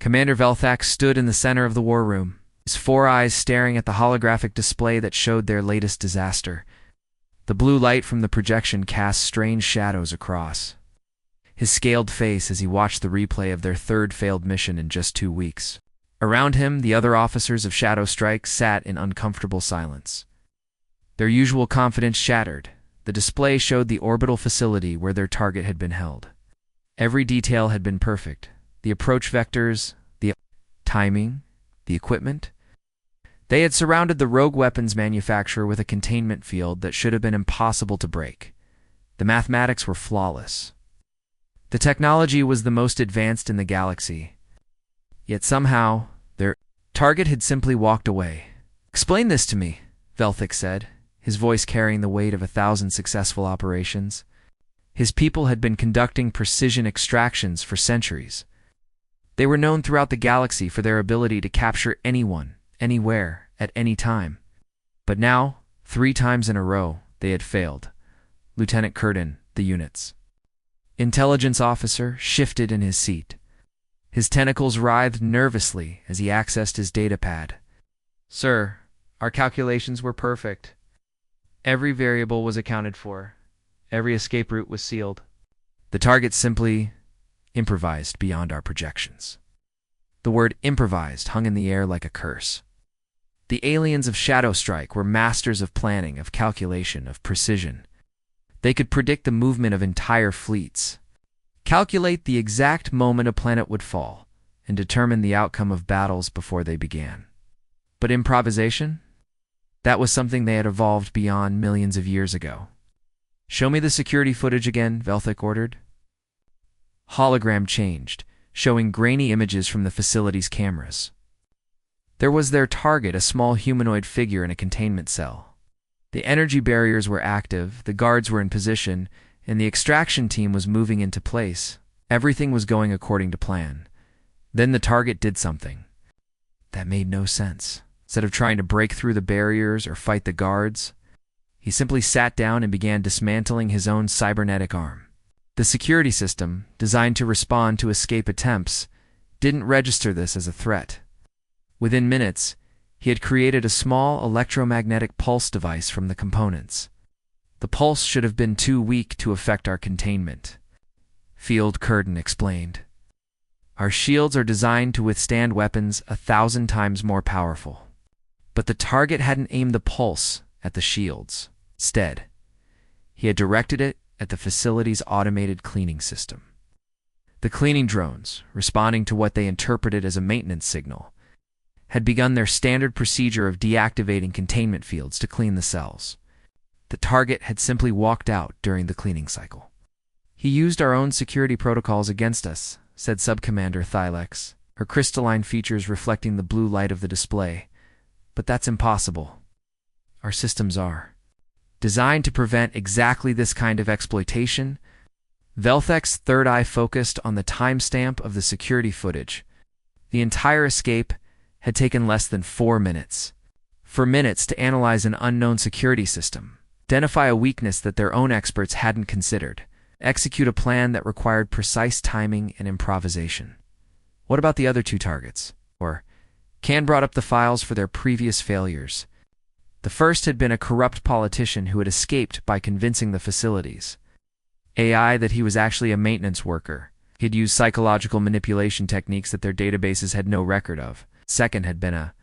Commander Velthak stood in the center of the war room, his four eyes staring at the holographic display that showed their latest disaster. The blue light from the projection cast strange shadows across his scaled face as he watched the replay of their third failed mission in just 2 weeks. Around him, the other officers of Shadow Strike sat in uncomfortable silence. Their usual confidence shattered. The display showed the orbital facility where their target had been held. Every detail had been perfect. The approach vectors, the timing, the equipment. They had surrounded the rogue weapons manufacturer with a containment field that should have been impossible to break. The mathematics were flawless. The technology was the most advanced in the galaxy. Yet somehow, their target had simply walked away. "Explain this to me," Velthak said, his voice carrying the weight of 1,000 successful operations. His people had been conducting precision extractions for centuries. They were known throughout the galaxy for their ability to capture anyone, anywhere, at any time. But now, 3 times in a row, they had failed. Lieutenant Curtin, the unit's intelligence officer, shifted in his seat. His tentacles writhed nervously as he accessed his datapad. "Sir, our calculations were perfect. Every variable was accounted for. Every escape route was sealed. The target simply improvised beyond our projections." The word improvised hung in the air like a curse. The aliens of Shadow Strike were masters of planning, of calculation, of precision. They could predict the movement of entire fleets, calculate the exact moment a planet would fall, and determine the outcome of battles before they began. But improvisation? That was something they had evolved beyond millions of years ago. "Show me the security footage again," Velthak ordered. Hologram changed, showing grainy images from the facility's cameras. There was their target, a small humanoid figure in a containment cell. The energy barriers were active, the guards were in position, and the extraction team was moving into place. Everything was going according to plan. Then the target did something that made no sense. Instead of trying to break through the barriers or fight the guards, he simply sat down and began dismantling his own cybernetic arm. The security system, designed to respond to escape attempts, didn't register this as a threat. Within minutes, he had created a small electromagnetic pulse device from the components. The pulse should have been too weak to affect our containment, Field Curtin explained. Our shields are designed to withstand weapons 1,000 times more powerful. But the target hadn't aimed the pulse at the shields. Instead, he had directed it at the facility's automated cleaning system. The cleaning drones, responding to what they interpreted as a maintenance signal, had begun their standard procedure of deactivating containment fields to clean the cells. The target had simply walked out during the cleaning cycle. "He used our own security protocols against us," said Subcommander Thylex, her crystalline features reflecting the blue light of the display. "But that's impossible. Our systems are designed to prevent exactly this kind of exploitation." Velthak's third eye focused on the timestamp of the security footage. The entire escape had taken less than 4 minutes. 4 minutes to analyze an unknown security system, identify a weakness that their own experts hadn't considered, execute a plan that required precise timing and improvisation. What about the other 2 targets? Or, Can brought up the files for their previous failures. The first had been a corrupt politician who had escaped by convincing the facilities AI that he was actually a maintenance worker. He'd used psychological manipulation techniques that their databases had no record of. Second had been a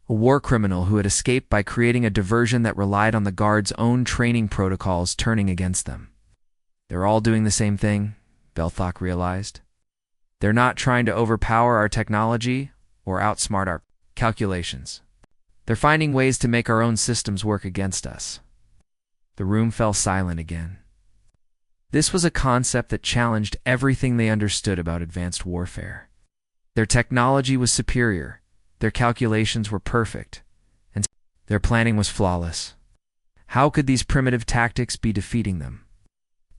war criminal who had escaped by creating a diversion that relied on the guards' own training protocols turning against them. They're all doing the same thing, Velthak realized. They're not trying to overpower our technology or outsmart our calculations. They're finding ways to make our own systems work against us. The room fell silent again. This was a concept that challenged everything they understood about advanced warfare. Their technology was superior, their calculations were perfect, and their planning was flawless. How could these primitive tactics be defeating them?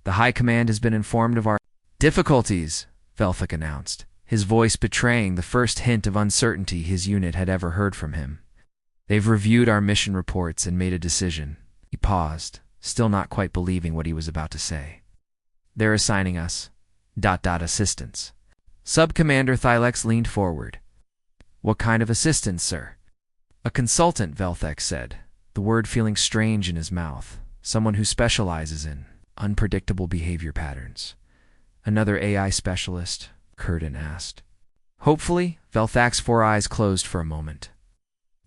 "The High Command has been informed of our difficulties," Velthak announced, his voice betraying the first hint of uncertainty his unit had ever heard from him. "They've reviewed our mission reports and made a decision." He paused, still not quite believing what he was about to say. "They're assigning us assistance. Sub-Commander Thylex leaned forward. "What kind of assistance, sir?" "A consultant," Velthek said, the word feeling strange in his mouth. "Someone who specializes in unpredictable behavior patterns." "Another AI specialist?" Curtin asked. Hopefully, Velthak's 4 eyes closed for a moment.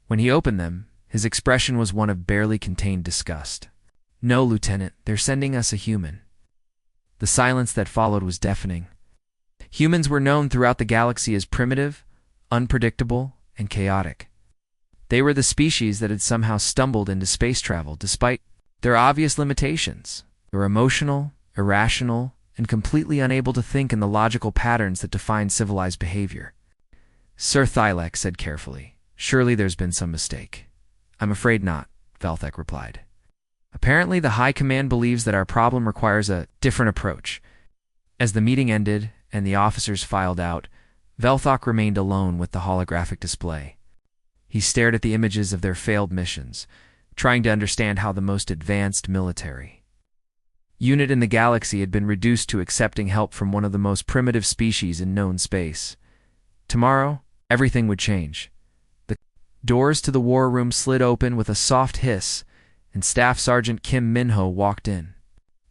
When he opened them, his expression was one of barely contained disgust. "No, Lieutenant, they're sending us a human." The silence that followed was deafening. Humans were known throughout the galaxy as primitive, unpredictable, and chaotic. They were the species that had somehow stumbled into space travel despite their obvious limitations. They were emotional, irrational, and completely unable to think in the logical patterns that define civilized behavior. "Sir," Thylex said carefully, "surely there's been some mistake." "I'm afraid not," Velthek replied. "Apparently the High Command believes that our problem requires a different approach." As the meeting ended and the officers filed out, Velthok remained alone with the holographic display. He stared at the images of their failed missions, trying to understand how the most advanced military unit in the galaxy had been reduced to accepting help from one of the most primitive species in known space. Tomorrow, everything would change. The doors to the war room slid open with a soft hiss, and Staff Sergeant Kim Minho walked in.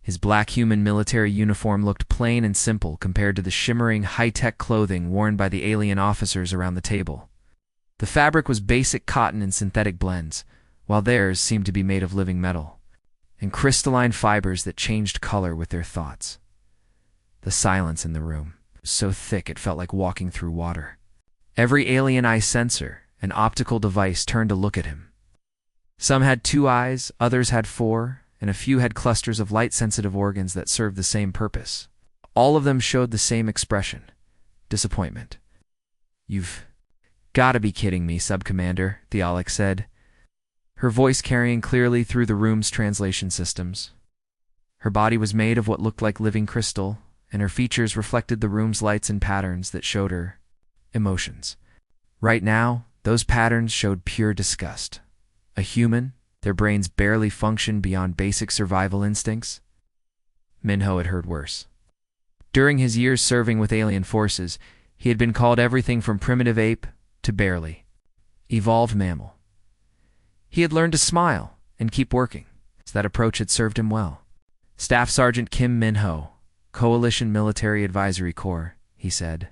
His black human military uniform looked plain and simple compared to the shimmering, high-tech clothing worn by the alien officers around the table. The fabric was basic cotton and synthetic blends, while theirs seemed to be made of living metal and crystalline fibers that changed color with their thoughts. The silence in the room was so thick it felt like walking through water. Every alien eye sensor and optical device turned to look at him. Some had 2 eyes, others had 4, and a few had clusters of light-sensitive organs that served the same purpose. All of them showed the same expression: disappointment. "You've got to be kidding me, Sub-Commander," Thylex said, her voice carrying clearly through the room's translation systems. Her body was made of what looked like living crystal, and her features reflected the room's lights and patterns that showed her emotions. Right now, those patterns showed pure disgust. A human, their brains barely functioned beyond basic survival instincts. Minho had heard worse. During his years serving with alien forces, he had been called everything from primitive ape to barely evolved mammal. He had learned to smile and keep working, so that approach had served him well. "Staff Sergeant Kim Minho, Coalition Military Advisory Corps," he said,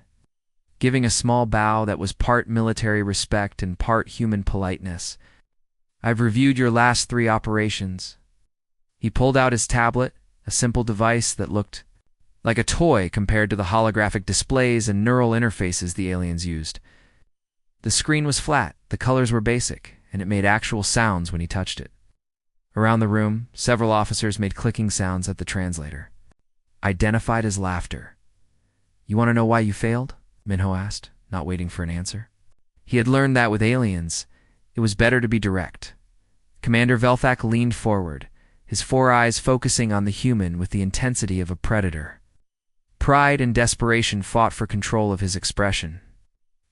giving a small bow that was part military respect and part human politeness. "I've reviewed your last 3 operations." He pulled out his tablet, a simple device that looked like a toy compared to the holographic displays and neural interfaces the aliens used. The screen was flat, the colors were basic, and it made actual sounds when he touched it. Around the room, several officers made clicking sounds at the translator. Identified as laughter. "You want to know why you failed?" Minho asked, not waiting for an answer. He had learned that with aliens, it was better to be direct. Commander Velthak leaned forward, his 4 eyes focusing on the human with the intensity of a predator. Pride and desperation fought for control of his expression.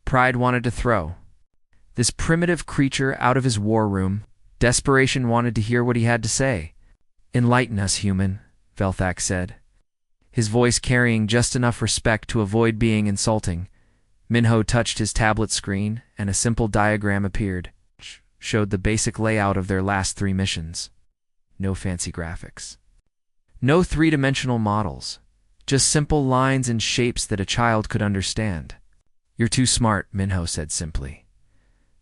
Pride wanted to throw this primitive creature out of his war room. Desperation wanted to hear what he had to say. "Enlighten us, human," Velthak said, his voice carrying just enough respect to avoid being insulting. Minho touched his tablet screen, and a simple diagram appeared, which showed the basic layout of their last 3 missions. No fancy graphics. No 3-dimensional models. Just simple lines and shapes that a child could understand. "You're too smart," Minho said simply.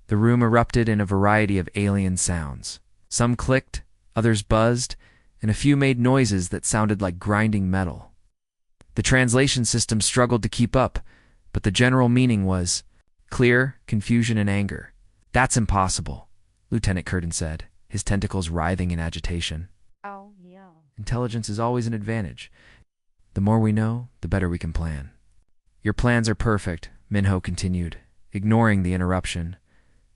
The room erupted in a variety of alien sounds. Some clicked, others buzzed, and a few made noises that sounded like grinding metal. The translation system struggled to keep up, but the general meaning was clear: confusion and anger. "That's impossible," Lieutenant Curtin said, his tentacles writhing in agitation. "Oh, yeah." "Intelligence is always an advantage. The more we know, the better we can plan." "Your plans are perfect," Minho continued, ignoring the interruption,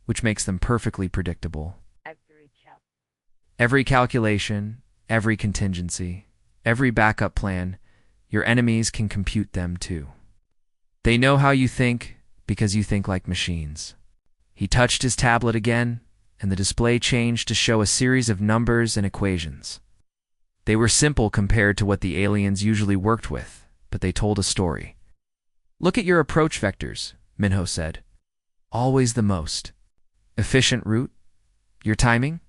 "which makes them perfectly predictable. Every calculation, every contingency, every backup plan, your enemies can compute them too. They know how you think because you think like machines." He touched his tablet again, and the display changed to show a series of numbers and equations. They were simple compared to what the aliens usually worked with, but they told a story. Look at your approach vectors, Minho said. Always the most efficient route. Your timing?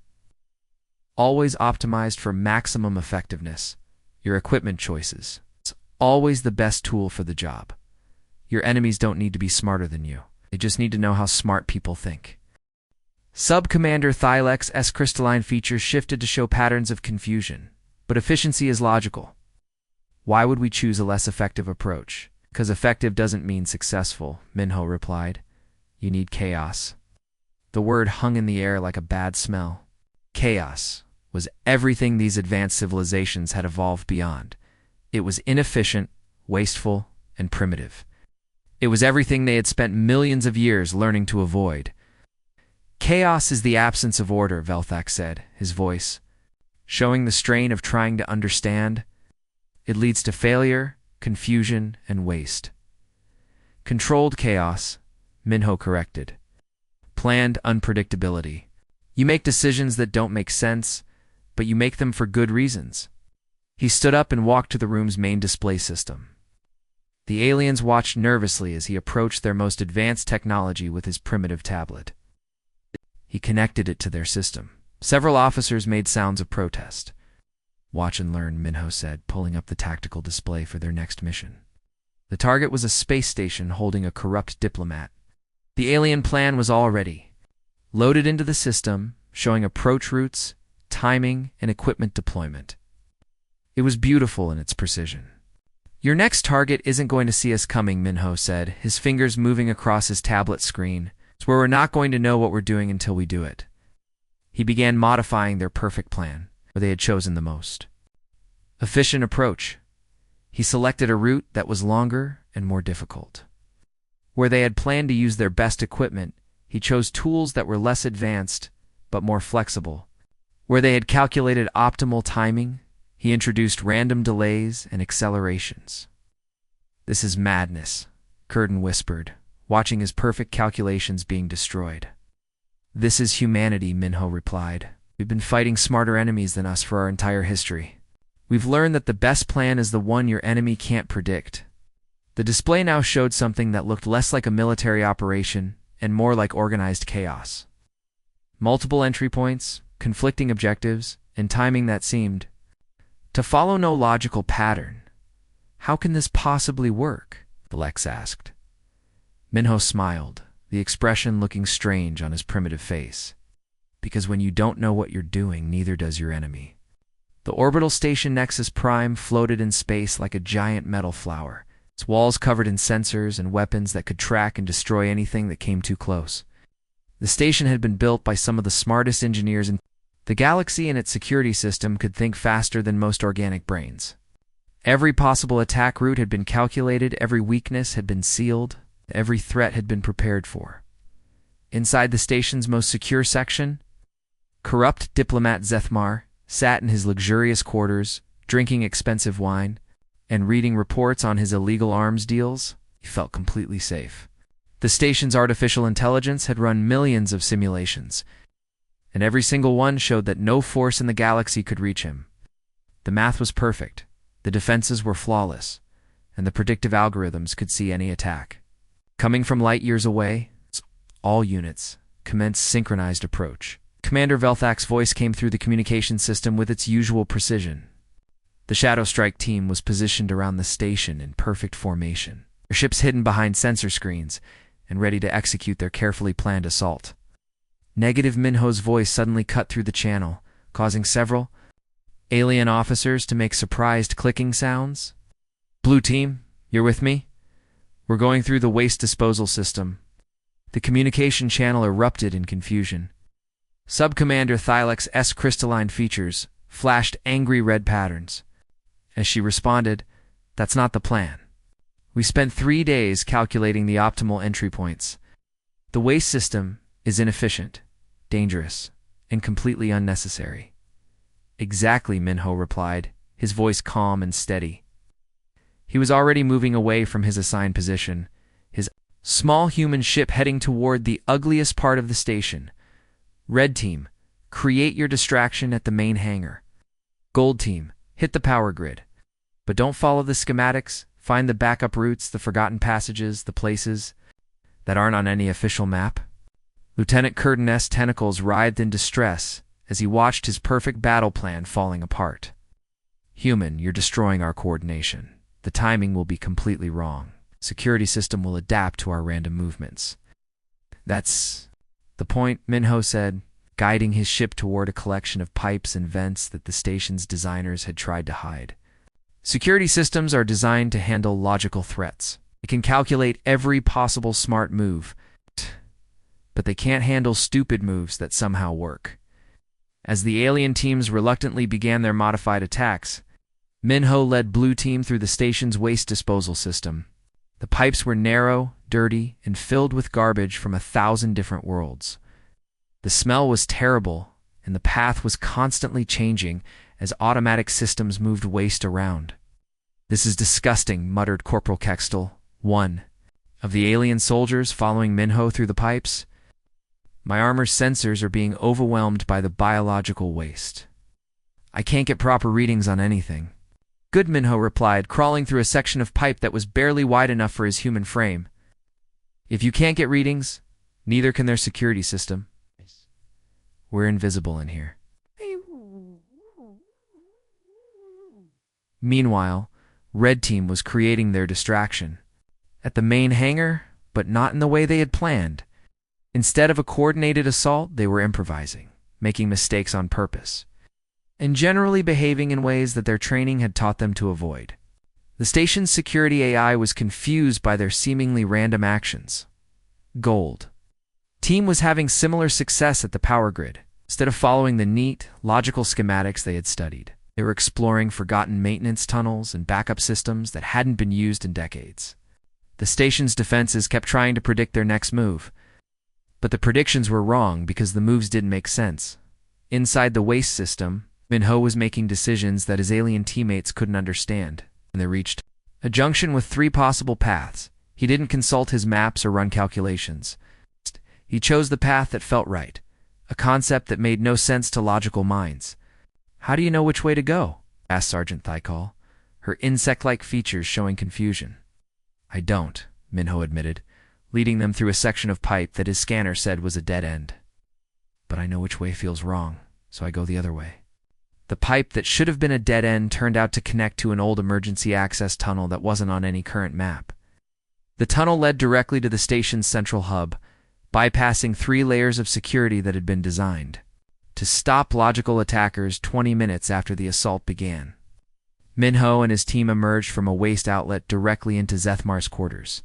Always optimized for maximum effectiveness. Your equipment choices. It's always the best tool for the job. Your enemies don't need to be smarter than you. They just need to know how smart people think. Sub-Commander Thylex's crystalline features shifted to show patterns of confusion, but efficiency is logical. Why would we choose a less effective approach? Because effective doesn't mean successful, Minho replied. You need chaos. The word hung in the air like a bad smell. Chaos was everything these advanced civilizations had evolved beyond. It was inefficient, wasteful, and primitive. It was everything they had spent millions of years learning to avoid. Chaos is the absence of order, Velthak said, his voice showing the strain of trying to understand. It leads to failure, confusion, and waste. Controlled chaos, Minho corrected. Planned unpredictability. You make decisions that don't make sense, but you make them for good reasons. He stood up and walked to the room's main display system. The aliens watched nervously as he approached their most advanced technology with his primitive tablet. He connected it to their system. Several officers made sounds of protest. Watch and learn, Minho said, pulling up the tactical display for their next mission. The target was a space station holding a corrupt diplomat. The alien plan was all ready. Loaded into the system, showing approach routes, timing, and equipment deployment. It was beautiful in its precision. Your next target isn't going to see us coming, Minho said, his fingers moving across his tablet screen. It's where we're not going to know what we're doing until we do it. He began modifying their perfect plan, where they had chosen the most efficient approach. He selected a route that was longer and more difficult. Where they had planned to use their best equipment, he chose tools that were less advanced, but more flexible. Where they had calculated optimal timing, he introduced random delays and accelerations. This is madness, Curtin whispered, watching his perfect calculations being destroyed. This is humanity, Minho replied. We've been fighting smarter enemies than us for our entire history. We've learned that the best plan is the one your enemy can't predict. The display now showed something that looked less like a military operation and more like organized chaos. Multiple entry points, conflicting objectives, and timing that seemed to follow no logical pattern. How can this possibly work? Lex asked. Minho smiled, the expression looking strange on his primitive face. Because when you don't know what you're doing, neither does your enemy. The orbital station Nexus Prime floated in space like a giant metal flower, its walls covered in sensors and weapons that could track and destroy anything that came too close. The station had been built by some of the smartest engineers in the galaxy, and its security system could think faster than most organic brains. Every possible attack route had been calculated, every weakness had been sealed, every threat had been prepared for. Inside the station's most secure section, corrupt diplomat Zethmar sat in his luxurious quarters, drinking expensive wine and reading reports on his illegal arms deals. He felt completely safe. The station's artificial intelligence had run millions of simulations, and every single one showed that no force in the galaxy could reach him. The math was perfect, the defenses were flawless, and the predictive algorithms could see any attack. Coming from light years away, all units commenced synchronized approach. Commander Velthak's voice came through the communication system with its usual precision. The Shadow Strike team was positioned around the station in perfect formation, their ships hidden behind sensor screens and ready to execute their carefully planned assault. Negative Minho's voice suddenly cut through the channel, causing several alien officers to make surprised clicking sounds. Blue team, you're with me? We're going through the waste disposal system. The communication channel erupted in confusion. Sub-Commander Thylex's crystalline features flashed angry red patterns. As she responded, that's not the plan. We spent 3 days calculating the optimal entry points. The waste system is inefficient, dangerous, and completely unnecessary. Exactly, Minho replied, his voice calm and steady. He was already moving away from his assigned position, his small human ship heading toward the ugliest part of the station. Red team, create your distraction at the main hangar. Gold team, hit the power grid. But don't follow the schematics, Find the backup routes, the forgotten passages, the places that aren't on any official map. Lieutenant Curtin's tentacles writhed in distress as he watched his perfect battle plan falling apart. Human, you're destroying our coordination. The timing will be completely wrong. Security system will adapt to our random movements. That's the point, Minho said, guiding his ship toward a collection of pipes and vents that the station's designers had tried to hide. Security systems are designed to handle logical threats. They can calculate every possible smart move, but they can't handle stupid moves that somehow work. As the alien teams reluctantly began their modified attacks, Minho led Blue Team through the station's waste disposal system. The pipes were narrow, dirty, and filled with garbage from 1,000 different worlds. The smell was terrible, and the path was constantly changing as automatic systems moved waste around. "This is disgusting," muttered Corporal Kextel, one of the alien soldiers following Minho through the pipes. "My armor's sensors are being overwhelmed by the biological waste. I can't get proper readings on anything." "Good," Minho replied, crawling through a section of pipe that was barely wide enough for his human frame. "If you can't get readings, neither can their security system. We're invisible in here." Meanwhile, Red Team was creating their distraction at the main hangar, but not in the way they had planned. Instead of a coordinated assault, they were improvising, making mistakes on purpose, and generally behaving in ways that their training had taught them to avoid. The station's security AI was confused by their seemingly random actions. Gold Team was having similar success at the power grid. Instead of following the neat, logical schematics they had studied, they were exploring forgotten maintenance tunnels and backup systems that hadn't been used in decades. The station's defenses kept trying to predict their next move, but the predictions were wrong because the moves didn't make sense. Inside the waste system, Minho was making decisions that his alien teammates couldn't understand, and they reached a junction with 3 possible paths. He didn't consult his maps or run calculations. He chose the path that felt right, a concept that made no sense to logical minds. "How do you know which way to go?" asked Sergeant Thykal, her insect-like features showing confusion. "I don't," Minho admitted, leading them through a section of pipe that his scanner said was a dead end. "But I know which way feels wrong, so I go the other way." The pipe that should have been a dead end turned out to connect to an old emergency access tunnel that wasn't on any current map. The tunnel led directly to the station's central hub, bypassing 3 layers of security that had been designed to stop logical attackers 20 minutes after the assault began. Minho and his team emerged from a waste outlet directly into Zethmar's quarters.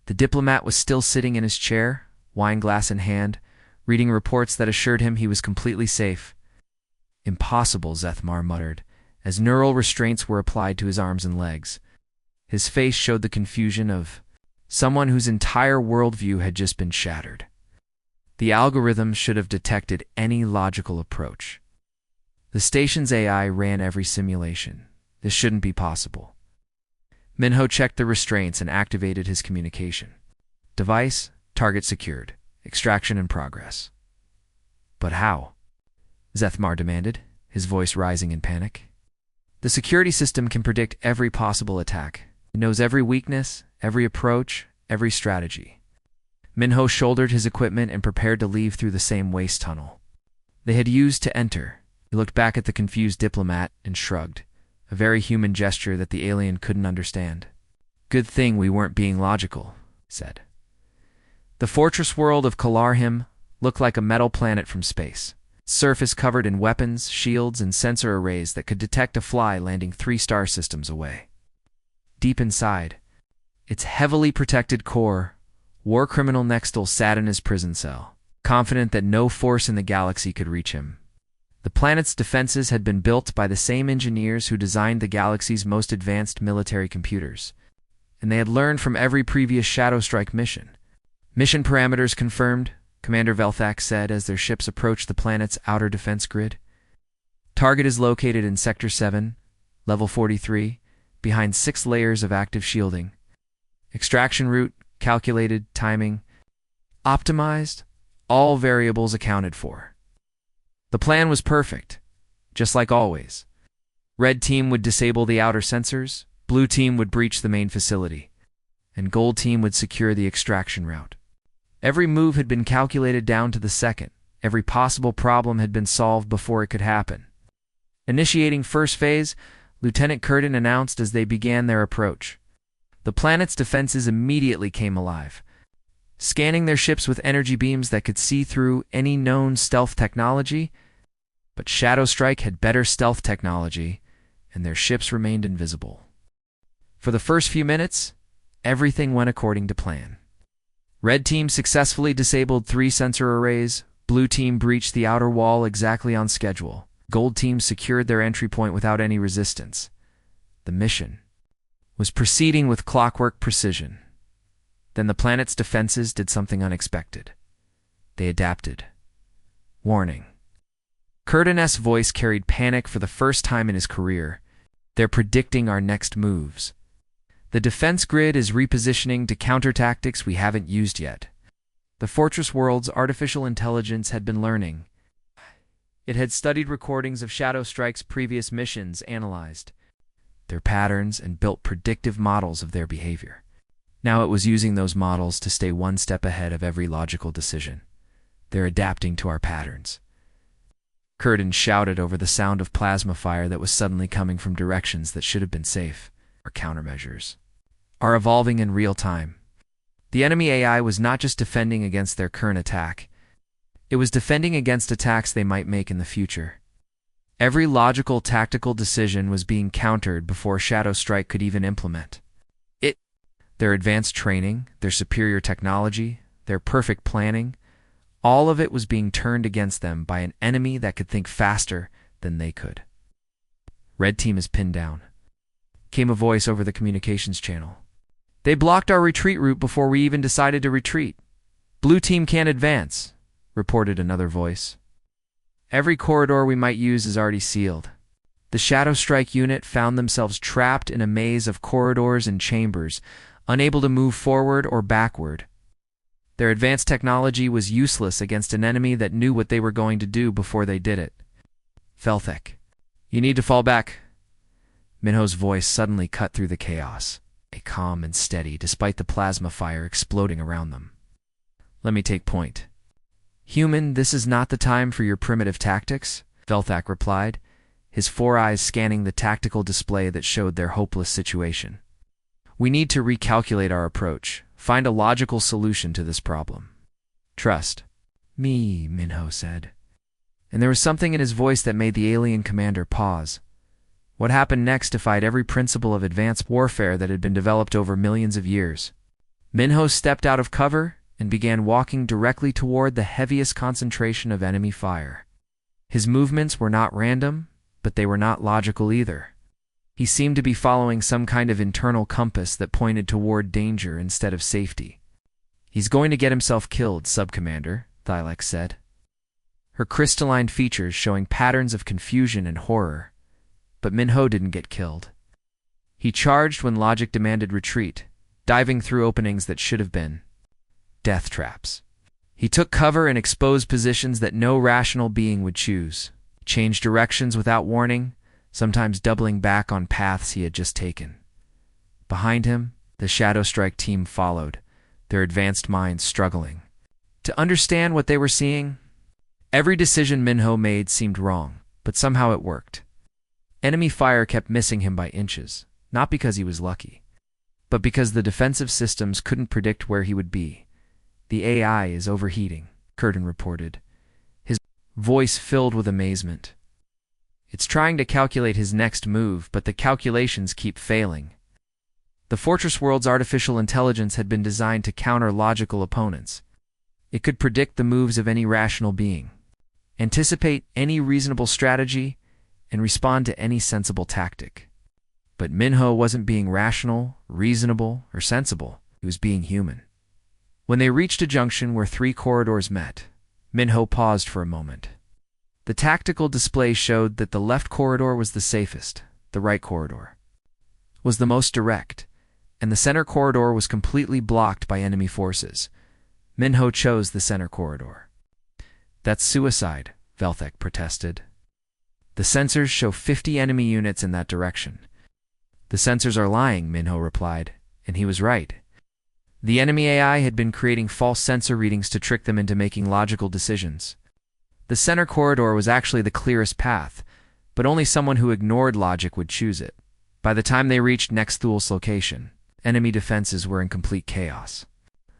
The diplomat was still sitting in his chair, wine glass in hand, reading reports that assured him he was completely safe. "Impossible," Zethmar muttered, as neural restraints were applied to his arms and legs. His face showed the confusion of someone whose entire worldview had just been shattered. The algorithm should have detected any logical approach. The station's AI ran every simulation. This shouldn't be possible. Minho checked the restraints and activated his communication. "Device, target secured. Extraction in progress." "But how?" Zethmar demanded, his voice rising in panic. "The security system can predict every possible attack. It knows every weakness, every approach, every strategy." Minho shouldered his equipment and prepared to leave through the same waste tunnel they had used to enter. He looked back at the confused diplomat and shrugged, a very human gesture that the alien couldn't understand. "Good thing we weren't being logical," he said. The fortress world of Kalarhim looked like a metal planet from space. Its surface covered in weapons, shields, and sensor arrays that could detect a fly landing 3 star systems away. Deep inside, its heavily protected core, war criminal Nextel sat in his prison cell, confident that no force in the galaxy could reach him. The planet's defenses had been built by the same engineers who designed the galaxy's most advanced military computers, and they had learned from every previous Shadow Strike mission. "Mission parameters confirmed," Commander Velthak said as their ships approached the planet's outer defense grid. "Target is located in Sector 7, Level 43, behind 6 layers of active shielding. Extraction route, calculated, timing, optimized, all variables accounted for." The plan was perfect, just like always. Red Team would disable the outer sensors, Blue team would breach the main facility, and gold team would secure the extraction route. Every move had been calculated down to the second. Every possible problem had been solved before it could happen. Initiating first phase, Lieutenant Curtin announced as they began their approach. The planet's defenses immediately came alive, scanning their ships with energy beams that could see through any known stealth technology. But Shadow Strike had better stealth technology, and their ships remained invisible. For the first few minutes, everything went according to plan. Red team successfully disabled 3 sensor arrays. Blue team breached the outer wall exactly on schedule. Gold team secured their entry point without any resistance. The mission was proceeding with clockwork precision. Then the planet's defenses did something unexpected. They adapted. Warning. Curtin's voice carried panic for the first time in his career. They're predicting our next moves. The defense grid is repositioning to counter tactics we haven't used yet. The Fortress World's artificial intelligence had been learning. It had studied recordings of Shadow Strike's previous missions, analyzed their patterns, and built predictive models of their behavior. Now it was using those models to stay one step ahead of every logical decision. They're adapting to our patterns. Curtin shouted over the sound of plasma fire that was suddenly coming from directions that should have been safe. Our countermeasures are evolving in real time. The enemy AI was not just defending against their current attack. It was defending against attacks they might make in the future. Every logical tactical decision was being countered before Shadow Strike could even implement it. Their advanced training, their superior technology, their perfect planning, all of it was being turned against them by an enemy that could think faster than they could. Red team is pinned down, came a voice over the communications channel. They blocked our retreat route before we even decided to retreat. Blue team can't advance, reported another voice. Every corridor we might use is already sealed. The Shadow Strike unit found themselves trapped in a maze of corridors and chambers, unable to move forward or backward. Their advanced technology was useless against an enemy that knew what they were going to do before they did it. Felthek, you need to fall back. Minho's voice suddenly cut through the chaos, calm and steady despite the plasma fire exploding around them. Let me take point. Human, this is not the time for your primitive tactics, Felthek replied, his 4 eyes scanning the tactical display that showed their hopeless situation. We need to recalculate our approach, find a logical solution to this problem. Trust me, Minho said. And there was something in his voice that made the alien commander pause. What happened next defied every principle of advanced warfare that had been developed over millions of years. Minho stepped out of cover and began walking directly toward the heaviest concentration of enemy fire. His movements were not random, but they were not logical either. He seemed to be following some kind of internal compass that pointed toward danger instead of safety. He's going to get himself killed, Sub-Commander, Thylek said, her crystalline features showing patterns of confusion and horror. But Minho didn't get killed. He charged when logic demanded retreat, diving through openings that should have been death traps. He took cover in exposed positions that no rational being would choose, changed directions without warning, sometimes doubling back on paths he had just taken. Behind him, the Shadow Strike team followed, their advanced minds struggling to understand what they were seeing. Every decision Minho made seemed wrong, but somehow it worked. Enemy fire kept missing him by inches, not because he was lucky, but because the defensive systems couldn't predict where he would be. The AI is overheating, Curtin reported, his voice filled with amazement. It's trying to calculate his next move, but the calculations keep failing. The Fortress World's artificial intelligence had been designed to counter logical opponents. It could predict the moves of any rational being, anticipate any reasonable strategy, and respond to any sensible tactic. But Minho wasn't being rational, reasonable, or sensible. He was being human. When they reached a junction where 3 corridors met, Minho paused for a moment. The tactical display showed that the left corridor was the safest, the right corridor was the most direct, and the center corridor was completely blocked by enemy forces. Minho chose the center corridor. That's suicide, Felthek protested. The sensors show 50 enemy units in that direction. The sensors are lying, Minho replied, and he was right. The enemy AI had been creating false sensor readings to trick them into making logical decisions. The center corridor was actually the clearest path, but only someone who ignored logic would choose it. By the time they reached Nexthul's location, enemy defenses were in complete chaos.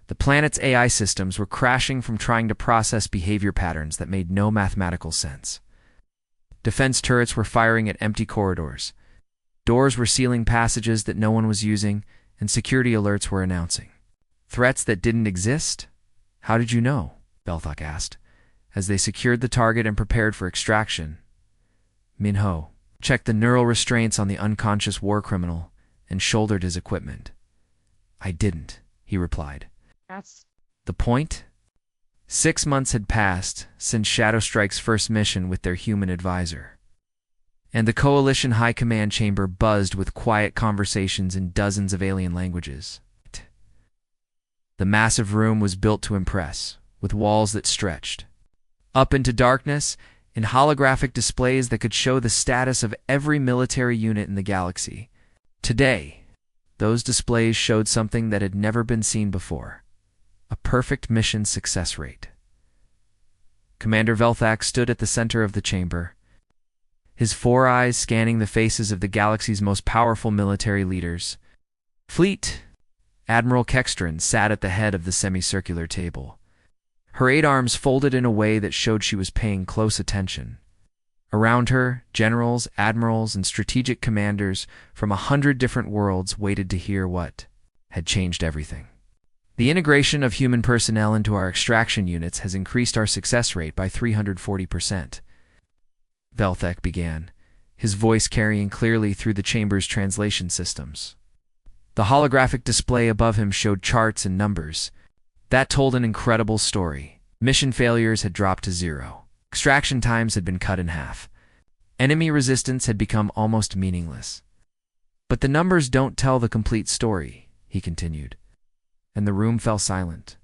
The planet's AI systems were crashing from trying to process behavior patterns that made no mathematical sense. Defense turrets were firing at empty corridors. Doors were sealing passages that no one was using, and security alerts were announcing threats that didn't exist? How did you know? Belthok asked, as they secured the target and prepared for extraction. Minho checked the neural restraints on the unconscious war criminal and shouldered his equipment. I didn't, he replied. That's The point? 6 months had passed since Shadow Strike's first mission with their human advisor, and the Coalition High Command Chamber buzzed with quiet conversations in dozens of alien languages. The massive room was built to impress, with walls that stretched up into darkness and holographic displays that could show the status of every military unit in the galaxy. Today, those displays showed something that had never been seen before: a perfect mission success rate. Commander Velthak stood at the center of the chamber, his 4 eyes scanning the faces of the galaxy's most powerful military leaders. Fleet Admiral Kextrin sat at the head of the semicircular table, her 8 arms folded in a way that showed she was paying close attention. Around her, generals, admirals, and strategic commanders from 100 different worlds waited to hear what had changed everything. The integration of human personnel into our extraction units has increased our success rate by 340%. Velthek began, his voice carrying clearly through the chamber's translation systems. The holographic display above him showed charts and numbers. That told an incredible story. Mission failures had dropped to 0. Extraction times had been cut in half. Enemy resistance had become almost meaningless. But the numbers don't tell the complete story, he continued. And the room fell silent.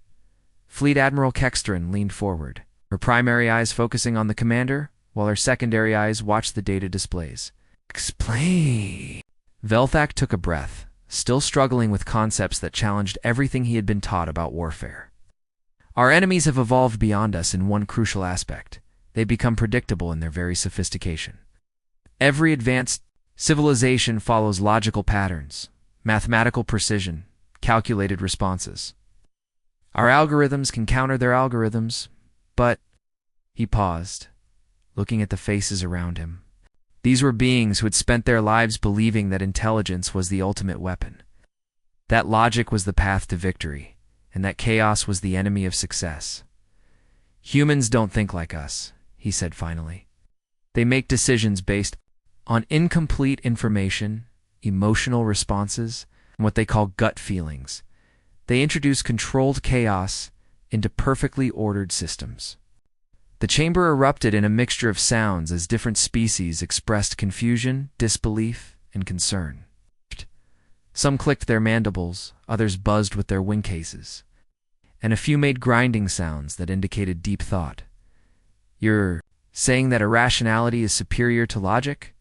Fleet Admiral Kextrin leaned forward, her primary eyes focusing on the commander, while her secondary eyes watched the data displays. Explain. Velthak took a breath, still struggling with concepts that challenged everything he had been taught about warfare. Our enemies have evolved beyond us in one crucial aspect. They become predictable in their very sophistication. Every advanced civilization follows logical patterns, mathematical precision, calculated responses. Our algorithms can counter their algorithms, but... He paused, looking at the faces around him. These were beings who had spent their lives believing that intelligence was the ultimate weapon, that logic was the path to victory, and that chaos was the enemy of success. Humans don't think like us, he said finally. They make decisions based on incomplete information, emotional responses, and what they call gut feelings. They introduce controlled chaos into perfectly ordered systems. The chamber erupted in a mixture of sounds as different species expressed confusion, disbelief, and concern. Some clicked their mandibles, others buzzed with their wing cases, and a few made grinding sounds that indicated deep thought. You're saying that irrationality is superior to logic?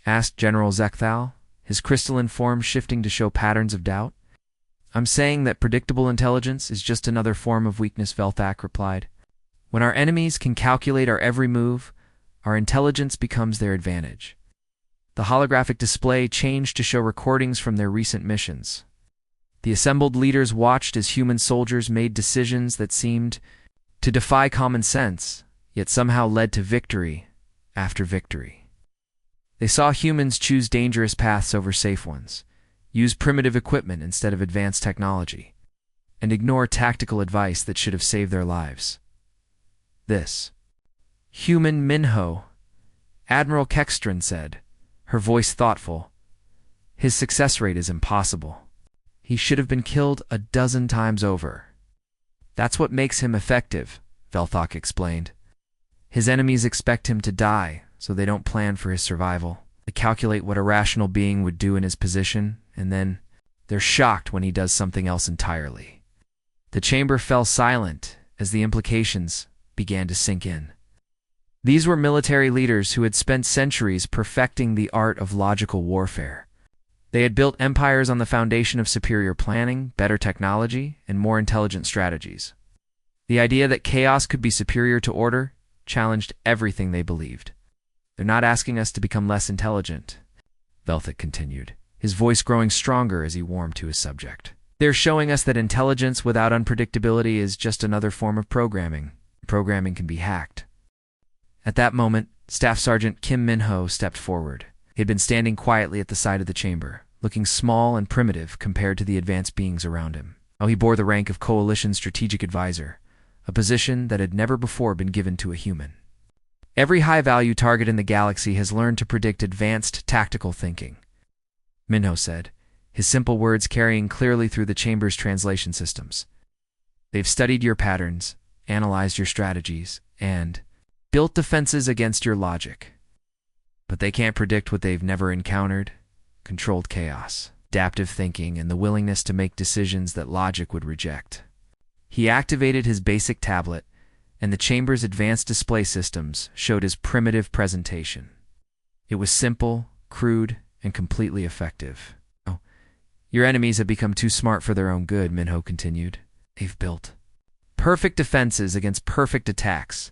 Asked General Zekthal, his crystalline form shifting to show patterns of doubt. I'm saying that predictable intelligence is just another form of weakness, Velthak replied. When our enemies can calculate our every move, our intelligence becomes their advantage. The holographic display changed to show recordings from their recent missions. The assembled leaders watched as human soldiers made decisions that seemed to defy common sense, yet somehow led to victory after victory. They saw humans choose dangerous paths over safe ones, use primitive equipment instead of advanced technology, and ignore tactical advice that should have saved their lives. This human Minho, Admiral Kextrin said, her voice thoughtful. His success rate is impossible. He should have been killed a dozen times over. That's what makes him effective, Velthok explained. His enemies expect him to die, so they don't plan for his survival. They calculate what a rational being would do in his position, and then they're shocked when he does something else entirely. The chamber fell silent as the implications began to sink in. These were military leaders who had spent centuries perfecting the art of logical warfare. They had built empires on the foundation of superior planning, better technology, and more intelligent strategies. The idea that chaos could be superior to order challenged everything they believed. "They're not asking us to become less intelligent," Velthik continued, his voice growing stronger as he warmed to his subject. "They're showing us that intelligence without unpredictability is just another form of programming. Programming can be hacked." At that moment, Staff Sergeant Kim Min-ho stepped forward. He had been standing quietly at the side of the chamber, looking small and primitive compared to the advanced beings around him. He bore the rank of Coalition Strategic Advisor, a position that had never before been given to a human. "Every high-value target in the galaxy has learned to predict advanced tactical thinking," Minho said, his simple words carrying clearly through the chamber's translation systems. "They've studied your patterns, analyzed your strategies, and built defenses against your logic. But they can't predict what they've never encountered: controlled chaos, adaptive thinking, and the willingness to make decisions that logic would reject." He activated his basic tablet, and the chamber's advanced display systems showed his primitive presentation. It was simple, crude, and completely effective. "Your enemies have become too smart for their own good," Minho continued. "They've built perfect defenses against perfect attacks,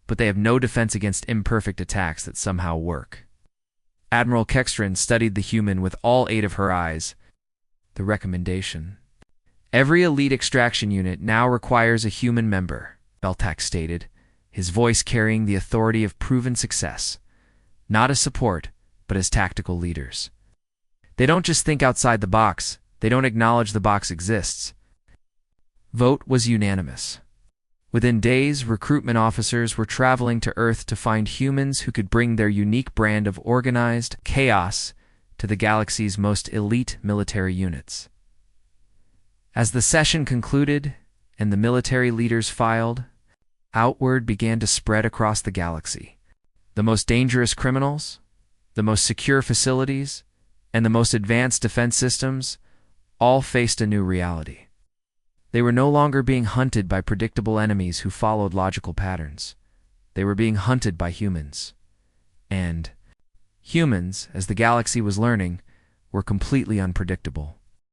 but they have no defense against imperfect attacks that somehow work." Admiral Kekstrin studied the human with all 8 of her eyes. "The recommendation: every elite extraction unit now requires a human member," Velthik stated, his voice carrying the authority of proven success, "not as support, but as tactical leaders. They don't just think outside the box, they don't acknowledge the box exists." Vote was unanimous. Within days, recruitment officers were traveling to Earth to find humans who could bring their unique brand of organized chaos to the galaxy's most elite military units. As the session concluded and the military leaders filed, outward began to spread across the galaxy. The most dangerous criminals, the most secure facilities, and the most advanced defense systems all faced a new reality. They were no longer being hunted by predictable enemies who followed logical patterns. They were being hunted by humans. And humans, as the galaxy was learning, were completely unpredictable.